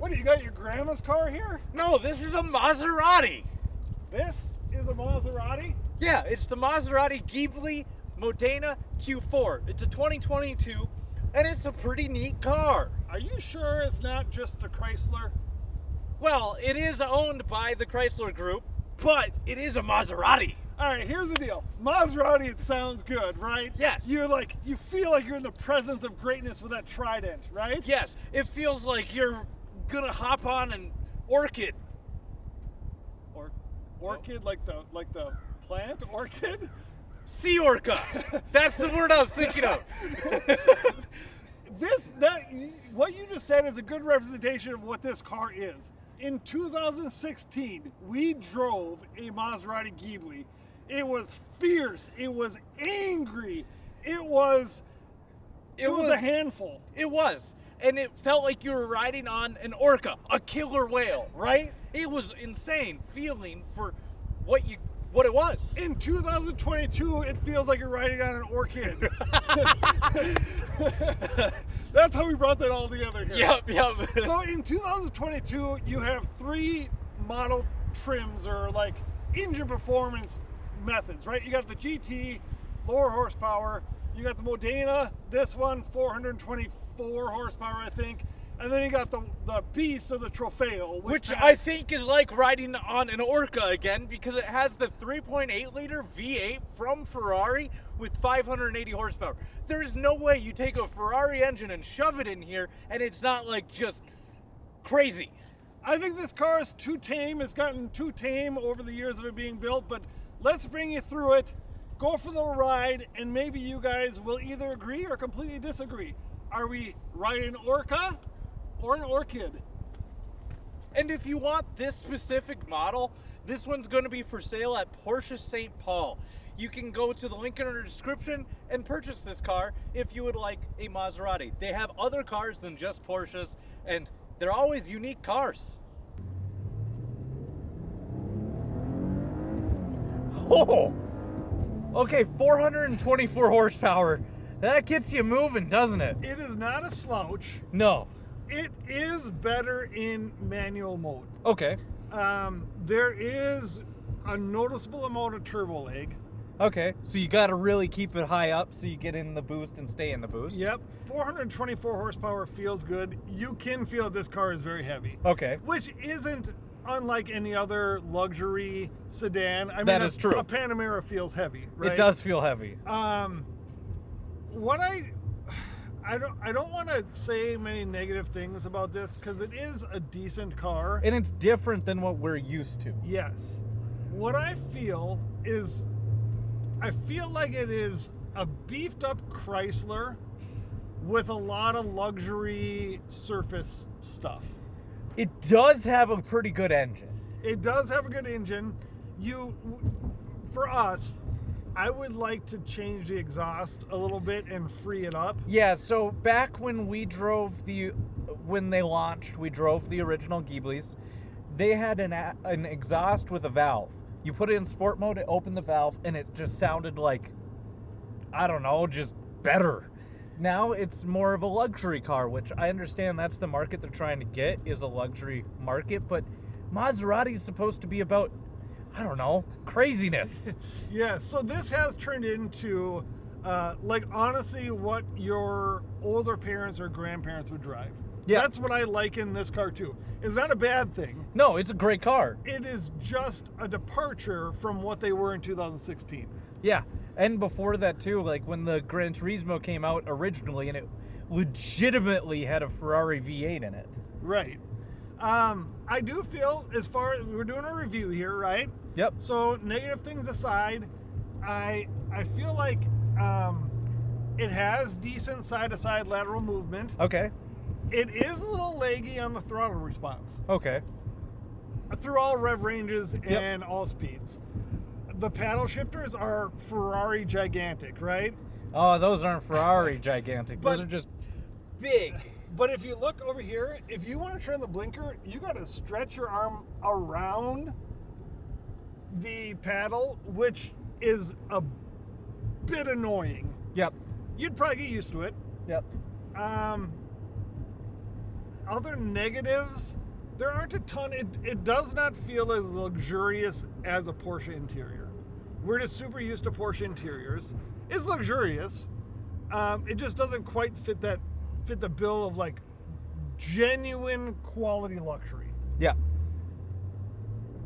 What, do you got your grandma's car here? No, this is a Maserati. This is a Maserati? Yeah, it's the Maserati Ghibli Modena Q4. It's a 2022, and it's a pretty neat car. Are you sure it's not just a Chrysler? Well, it is owned by the Chrysler Group, but it is a Maserati. All right, here's the deal. Maserati, it sounds good, right? Yes. You feel like you're in the presence of greatness with that Trident, right? Yes, it feels like you're gonna hop on an Orchid. Orchid, like the plant orchid? Sea Orca. That's the word I was thinking of. What you just said is a good representation of what this car is. In 2016, we drove a Maserati Ghibli. It was fierce. It was angry. It was a handful. It was. And it felt like you were riding on an orca, a killer whale, right? It was insane feeling for what it was. In 2022, it feels like you're riding on an orchid. That's how we brought that all together here. Yep. So in 2022, you have 3 model trims or like engine performance methods, right? You got the GT, lower horsepower. You got the Modena, this one, 424 horsepower, I think. And then you got the Beast or the Trofeo. Which I think is like riding on an Orca again, because it has the 3.8 liter V8 from Ferrari with 580 horsepower. There's no way you take a Ferrari engine and shove it in here and it's not like just crazy. I think this car is too tame. It's gotten too tame over the years of it being built, but let's bring you through it. Go for the ride, and maybe you guys will either agree or completely disagree. Are we riding an Orca or an Orchid? And if you want this specific model, this one's going to be for sale at Porsche St. Paul. You can go to the link in our description and purchase this car if you would like a Maserati. They have other cars than just Porsches, and they're always unique cars. Oh! Okay, 424 horsepower. That gets you moving, doesn't it? It is not a slouch. No. It is better in manual mode. Okay. There is a noticeable amount of turbo lag. Okay, so you got to really keep it high up so you get in the boost and stay in the boost. Yep, 424 horsepower feels good. You can feel this car is very heavy. Okay. Which isn't unlike any other luxury sedan. I mean, that is true. A Panamera feels heavy, right? It does feel heavy. What I don't want to say many negative things about this because it is a decent car. And it's different than what we're used to. Yes. What I feel is, I feel like it is a beefed up Chrysler with a lot of luxury surface stuff. It does have a pretty good engine. It does have a good engine. For us, I would like to change the exhaust a little bit and free it up. Yeah, so back when when they launched, we drove the original Ghiblis. They had an exhaust with a valve. You put it in sport mode, it opened the valve, and it just sounded like, I don't know, just better. Now it's more of a luxury car, which I understand that's the market they're trying to get, is a luxury market, but Maserati is supposed to be about, I don't know, craziness. Yeah, so this has turned into, honestly, what your older parents or grandparents would drive. Yeah. That's what I like in this car, too. It's not a bad thing. No, it's a great car. It is just a departure from what they were in 2016. Yeah, and before that, too, like when the Gran Turismo came out originally, and it legitimately had a Ferrari V8 in it. Right. I do feel, as far as we're doing a review here, right? Yep. So negative things aside, I feel like it has decent side-to-side lateral movement. Okay. It is a little laggy on the throttle response. Okay. Through all rev ranges and all speeds. The paddle shifters are Ferrari gigantic, right? Oh, those aren't Ferrari gigantic. Those are just big. But if you look over here, if you want to turn the blinker, you got to stretch your arm around the paddle, which is a bit annoying. Yep. You'd probably get used to it. Yep. other negatives, there aren't a ton. It does not feel as luxurious as a Porsche interior. We're just super used to Porsche interiors. It's luxurious. It just doesn't quite fit the bill of like genuine quality luxury. Yeah.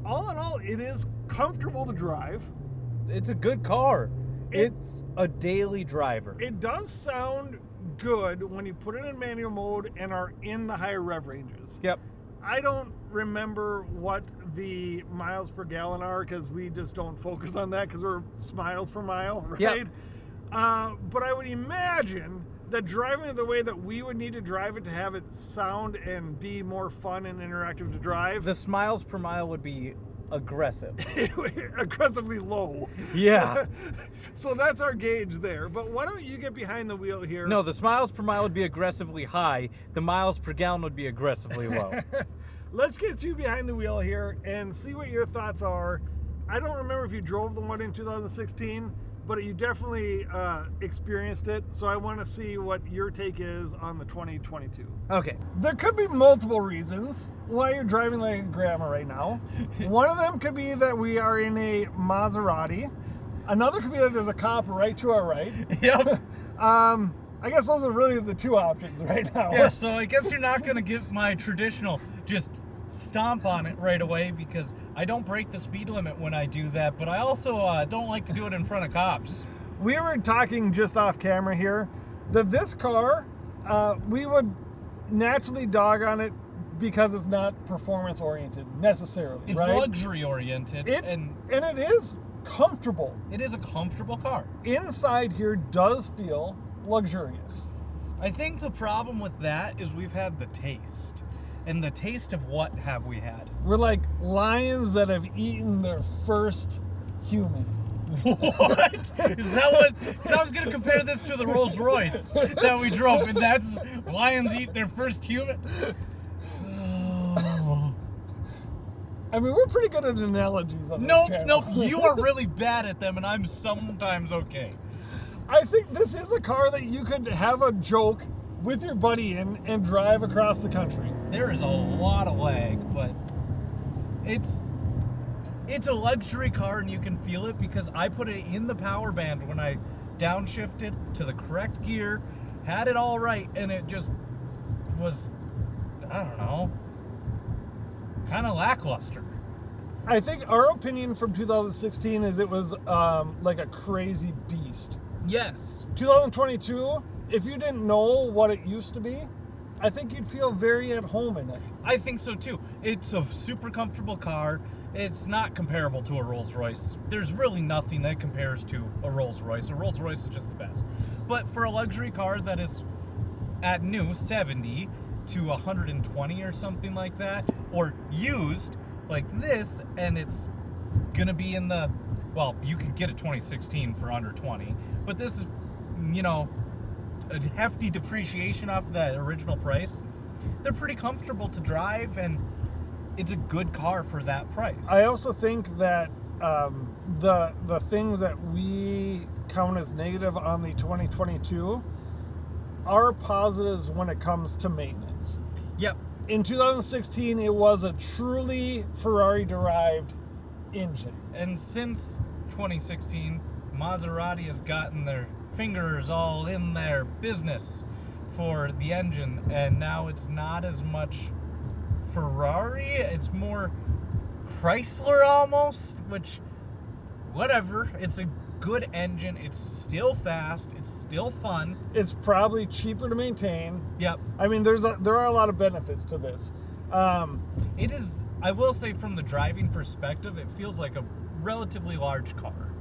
All in all, it is comfortable to drive. It's a good car. It's a daily driver. It does sound good when you put it in manual mode and are in the higher rev ranges. Yep. I don't remember what the miles per gallon are because we just don't focus on that because we're miles per mile, right? Yep. But I would imagine that driving it the way that we would need to drive it to have it sound and be more fun and interactive to drive. The miles per mile would be aggressive. Aggressively low. Yeah. So that's our gauge there. But why don't you get behind the wheel here? No, the miles per mile would be aggressively high. The miles per gallon would be aggressively low. Let's get you behind the wheel here and see what your thoughts are. I don't remember if you drove the one in 2016, but you definitely experienced it. So I want to see what your take is on the 2022. Okay. There could be multiple reasons why you're driving like a grandma right now. One of them could be that we are in a Maserati. Another could be that there's a cop right to our right. Yep. I guess those are really the two options right now. Yeah, so I guess you're not going to get my traditional just stomp on it right away because I don't break the speed limit when I do that, but I also don't like to do it in front of cops. We were talking just off camera here that this car, we would naturally dog on it because it's not performance oriented necessarily. It's right? luxury oriented, and it is comfortable. It is a comfortable car. Inside here does feel luxurious. I think the problem with that is we've had the taste. And the taste of what have we had? We're like lions that have eaten their first human. What? Is that what? So I was going to compare this to the Rolls Royce that we drove, and that's lions eat their first human. Oh. I mean, we're pretty good at analogies on this channel. Nope, you are really bad at them, and I'm sometimes okay. I think this is a car that you could have a joke with your buddy in and drive across the country. There is a lot of lag, but it's a luxury car, and you can feel it because I put it in the power band when I downshifted to the correct gear, had it all right, and it just was, I don't know, kind of lackluster. I think our opinion from 2016 is it was like a crazy beast. Yes. 2022, if you didn't know what it used to be, I think you'd feel very at home in it. I think so too. It's a super comfortable car. It's not comparable to a Rolls Royce. There's really nothing that compares to a Rolls Royce. A Rolls Royce is just the best. But for a luxury car that is at new 70 to 120 or something like that, or used like this, and it's gonna be in the, well, you can get a 2016 for under 20, but this is, a hefty depreciation off the original price. They're pretty comfortable to drive, and it's a good car for that price. I also think that the things that we count as negative on the 2022 are positives when it comes to maintenance. Yep. In 2016, it was a truly Ferrari-derived engine. And since 2016, Maserati has gotten their fingers all in their business for the engine, and now it's not as much Ferrari, it's more Chrysler almost, which, whatever, it's a good engine, it's still fast, it's still fun. It's probably cheaper to maintain. Yep. I mean, there are a lot of benefits to this. It is, I will say, from the driving perspective, it feels like a relatively large car.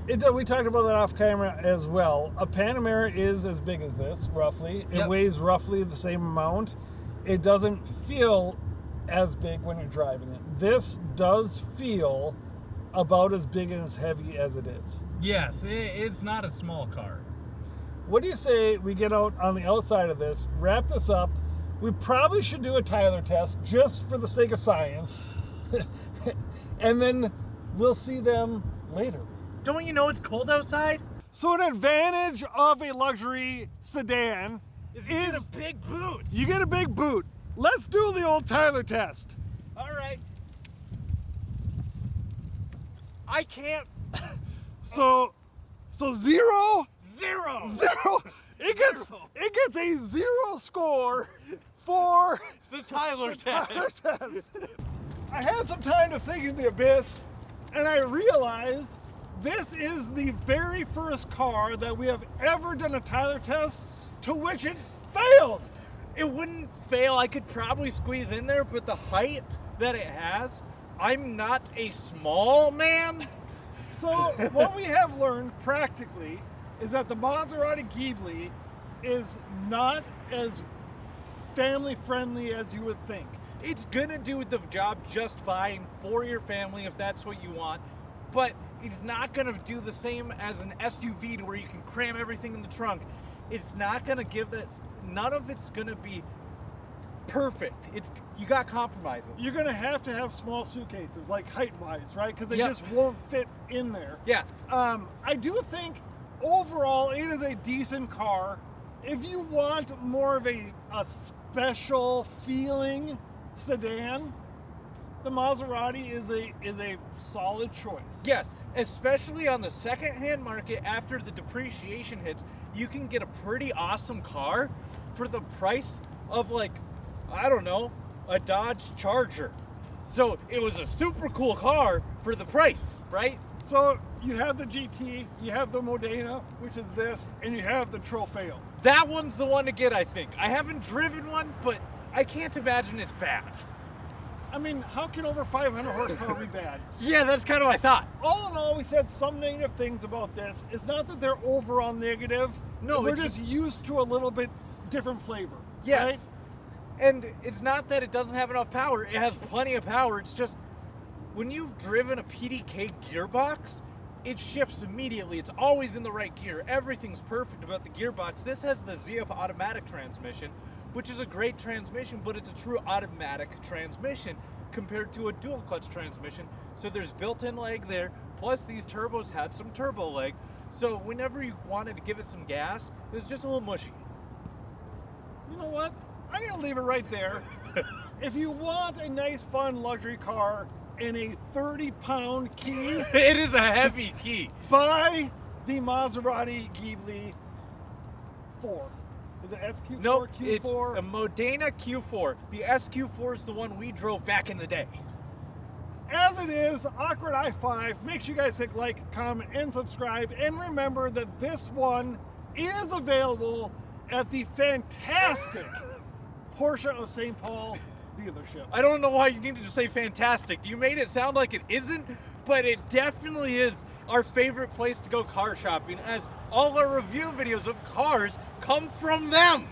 We talked about that off camera as well. A Panamera is as big as this, roughly. It Yep. weighs roughly the same amount. It doesn't feel as big when you're driving it. This does feel about as big and as heavy as it is. Yes, it's not a small car. What do you say we get out on the outside of this, wrap this up? We probably should do a Tyler test just for the sake of science. And then we'll see them later. Don't you know it's cold outside? So an advantage of a luxury sedan Is you get a big boot. you get a big boot. let's do the old Tyler test. All right. I can't. So zero. Zero. It gets a 0 score for The Tyler test. Tyler test. I had some time to think in the abyss, and I realized this is the very first car that we have ever done a Tyler test to which it failed. It wouldn't fail. I could probably squeeze in there, but the height that it has, I'm not a small man. So what we have learned practically is that the Maserati Ghibli is not as family friendly as you would think. It's gonna do the job just fine for your family if that's what you want, but it's not gonna do the same as an SUV to where you can cram everything in the trunk. It's not gonna give that. None of it's gonna be perfect. You got compromises. You're gonna have to have small suitcases, like height-wise, right? Because they Yep. just won't fit in there. Yeah. I do think overall it is a decent car. If you want more of a special feeling sedan, the Maserati is a solid choice. Yes, especially on the second-hand market after the depreciation hits, you can get a pretty awesome car for the price of, like, I don't know, a Dodge Charger. So it was a super cool car for the price, right? So you have the GT, you have the Modena, which is this, and you have the Trofeo. That one's the one to get, I think. I haven't driven one, but I can't imagine it's bad. I mean, how can over 500 horsepower be bad? Yeah, that's kind of what I thought. All in all, we said some negative things about this. It's not that they're overall negative. No, we're it's just used to a little bit different flavor. Yes. Right? And it's not that it doesn't have enough power. It has plenty of power. It's just when you've driven a PDK gearbox, it shifts immediately. It's always in the right gear. Everything's perfect about the gearbox. This has the ZF automatic transmission, which is a great transmission, but it's a true automatic transmission compared to a dual clutch transmission. So there's built-in lag there. Plus these turbos had some turbo lag. So whenever you wanted to give it some gas, it was just a little mushy. You know what? I'm going to leave it right there. If you want a nice, fun luxury car and a 30-pound key, It is a heavy key. buy the Maserati Ghibli 4. Is it SQ4, Nope, Q4? it's a Modena Q4. The SQ4 is the one we drove back in the day. As it is, Awkward I-5, make sure you guys hit like, comment, and subscribe. And remember that this one is available at the fantastic Porsche of St. Paul dealership. I don't know why you needed to say fantastic. You made it sound like it isn't, but it definitely is our favorite place to go car shopping, as all our review videos of cars come from them.